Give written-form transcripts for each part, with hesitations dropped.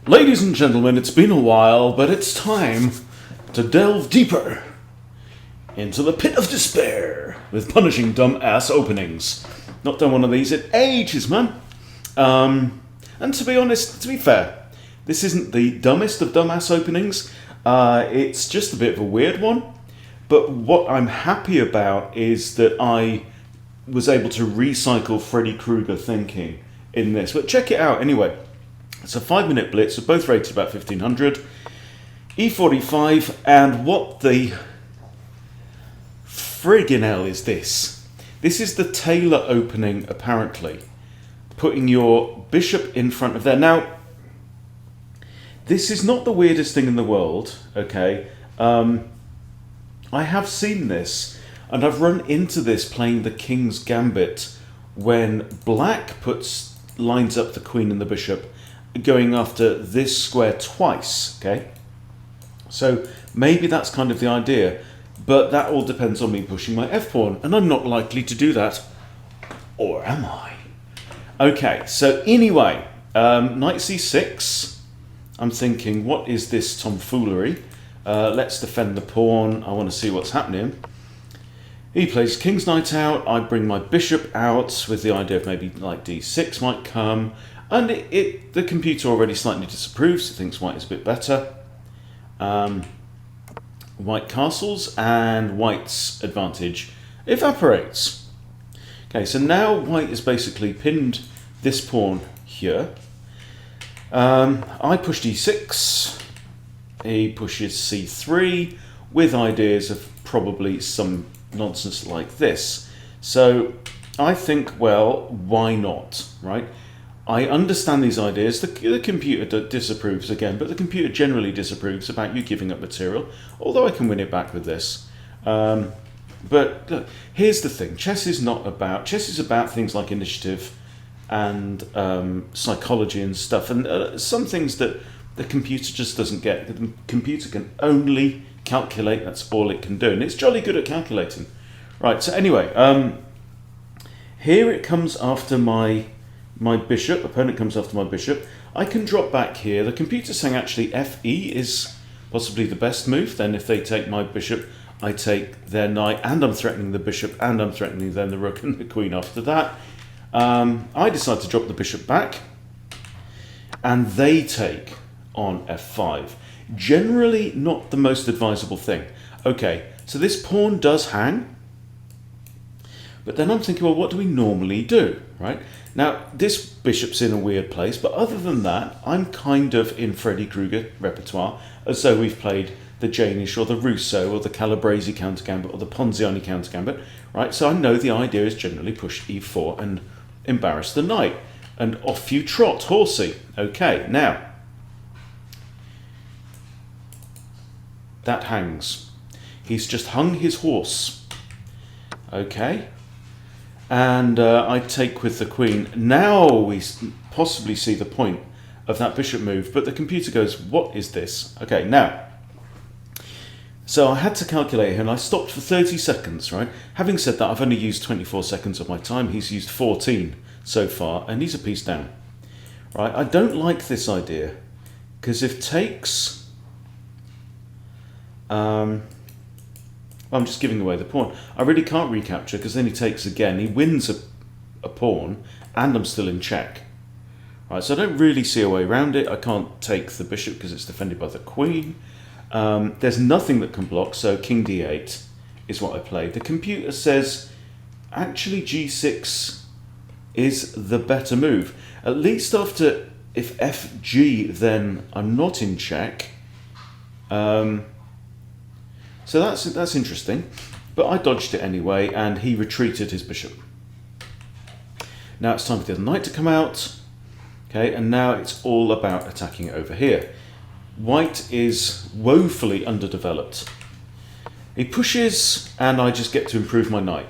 Ladies and gentlemen, it's been a while, but it's time to delve deeper into the pit of despair with punishing dumb-ass openings. Not done one of these in ages, man. And to be honest, to be fair, this isn't the dumbest of dumb-ass openings. It's just a bit of a weird one. But what I'm happy about is that I was able to recycle Freddy Krueger thinking in this. But check it out anyway. It's a 5-minute blitz, we're both rated about 1500. E45, and what the friggin' hell is this? This is the Tayler opening, apparently. Putting your bishop in front of there. Now, this is not the weirdest thing in the world, okay? I have seen this, and I've run into this playing the King's Gambit when black lines up the queen and the bishop, going after this square twice, okay? So maybe that's kind of the idea, but that all depends on me pushing my f-pawn, and I'm not likely to do that. Or am I? Okay, so anyway, knight c6. I'm thinking, what is this tomfoolery? Let's defend the pawn. I want to see what's happening. He plays king's knight out. I bring my bishop out with the idea of maybe like d6 might come. And the computer already slightly disapproves. It thinks white is a bit better. White castles, and white's advantage evaporates. Okay, so now white is basically pinned this pawn here. I push d6. He pushes c3 with ideas of probably some nonsense like this. So I think, well, why not, right? I understand these ideas. The computer disapproves again, but the computer generally disapproves about you giving up material, although I can win it back with this. But look, here's the thing. Chess is about things like initiative and psychology and stuff, and some things that the computer just doesn't get. The computer can only calculate. That's all it can do, and it's jolly good at calculating. Right, so anyway, here it comes after my bishop. Opponent comes after my bishop. I can drop back here. The computer's saying actually FE is possibly the best move. Then if they take my bishop, I take their knight, and I'm threatening the bishop, and I'm threatening then the rook and the queen after that. I decide to drop the bishop back, and they take on f5. Generally not the most advisable thing. Okay, so this pawn does hang. But then I'm thinking, well, what do we normally do, right? Now, this bishop's in a weird place, but other than that, I'm kind of in Freddy Krueger repertoire, as though we've played the Janish or the Russo or the Calabrese counter-gambit or the Ponziani counter-gambit, right? So I know the idea is generally push e4 and embarrass the knight, and off you trot, horsey. Okay, now, that hangs. He's just hung his horse. Okay. And I take with the queen. Now we possibly see the point of that bishop move, but the computer goes, what is this? Okay, now, so I had to calculate here, and I stopped for 30 seconds, right? Having said that, I've only used 24 seconds of my time. He's used 14 so far, and he's a piece down. Right? I don't like this idea, because if takes... I'm just giving away the pawn. I really can't recapture, because then he takes again. He wins a pawn, and I'm still in check. Right, so I don't really see a way around it. I can't take the bishop because it's defended by the queen. There's nothing that can block, so king d8 is what I played. The computer says, actually g6 is the better move. At least after, if fg, then I'm not in check. So that's interesting, but I dodged it anyway, and he retreated his bishop. Now it's time for the other knight to come out, okay, and now it's all about attacking over here. White is woefully underdeveloped. He pushes, and I just get to improve my knight,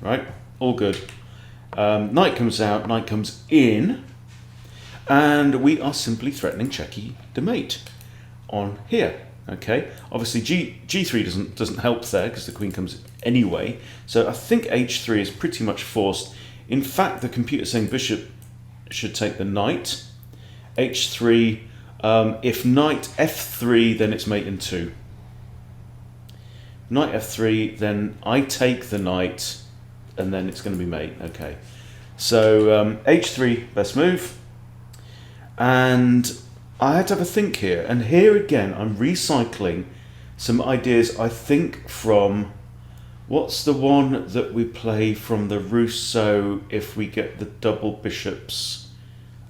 right? All good. Knight comes out, knight comes in, and we are simply threatening checky the mate on here. Okay, obviously g3 doesn't help there because the queen comes anyway. So I think h3 is pretty much forced. In fact, the computer's saying bishop should take the knight. h3 If knight f3, then it's mate in 2. Knight f3, then I take the knight, and then it's going to be mate. Okay. So h3, best move. And I had to have a think here. And here again, I'm recycling some ideas, I think, from... What's the one that we play from the Rousseau if we get the double bishops?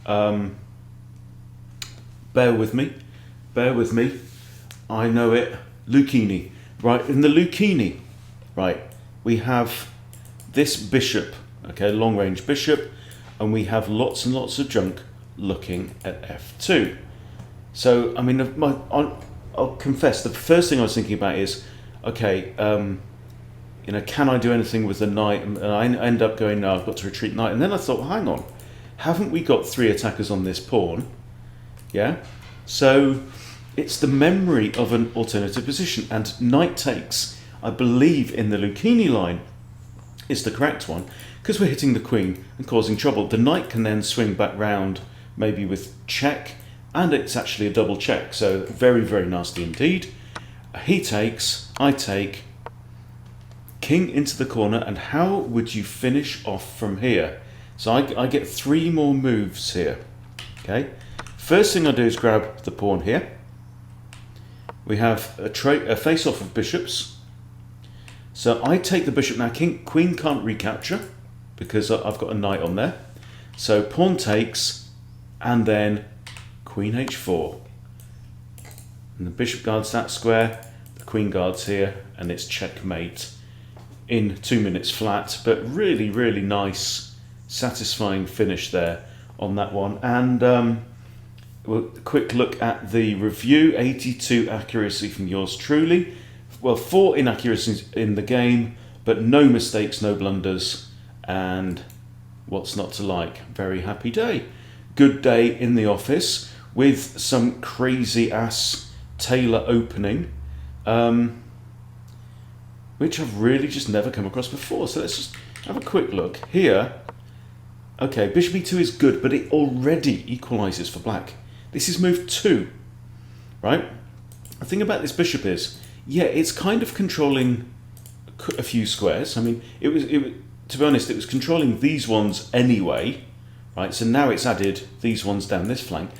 Bear with me. Bear with me. I know it. Lucchini. Right, in the Lucchini, right, we have this bishop, okay, long-range bishop, and we have lots and lots of junk looking at f2. So, I mean, I'll confess, the first thing I was thinking about is, okay, you know, can I do anything with the knight? And I end up going, no, I've got to retreat knight. And then I thought, well, hang on, haven't we got 3 attackers on this pawn? Yeah, so it's the memory of an alternative position, and knight takes, I believe, in the Lucchini line is the correct one, because we're hitting the queen and causing trouble. The knight can then swing back round, maybe with check, and it's actually a double check, so very, very nasty indeed. He takes, I take, king into the corner, and how would you finish off from here? So I get 3 more moves here. Okay, first thing I do is grab the pawn here. We have a face-off of bishops. So I take the bishop now. Queen can't recapture because I've got a knight on there. So pawn takes, and then queen h4. And the bishop guards that square, the queen guards here, and it's checkmate in 2 minutes flat. But really, really nice, satisfying finish there on that one. And a quick look at the review, 82 accuracy from yours truly. Well, 4 inaccuracies in the game, but no mistakes, no blunders, and what's not to like? Very happy day. Good day in the office with some crazy ass Tayler opening, which I've really just never come across before. So let's just have a quick look here. Okay, bishop e2 is good, but it already equalises for black. This is move 2, right? The thing about this bishop is, yeah, it's kind of controlling a few squares. I mean, it was to be honest, it was controlling these ones anyway, right? So now it's added these ones down this flank.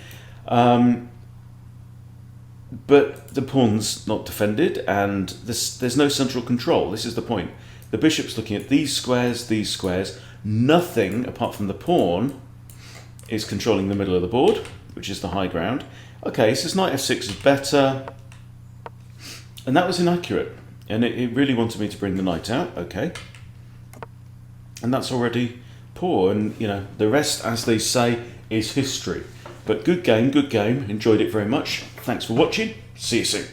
But the pawn's not defended, and there's no central control. This is the point. The bishop's looking at these squares. Nothing apart from the pawn is controlling the middle of the board, which is the high ground. Okay, so knight f6 is better. And that was inaccurate. And it really wanted me to bring the knight out. Okay. And that's already poor. And, you know, the rest, as they say, is history. But good game, good game. Enjoyed it very much. Thanks for watching. See you soon.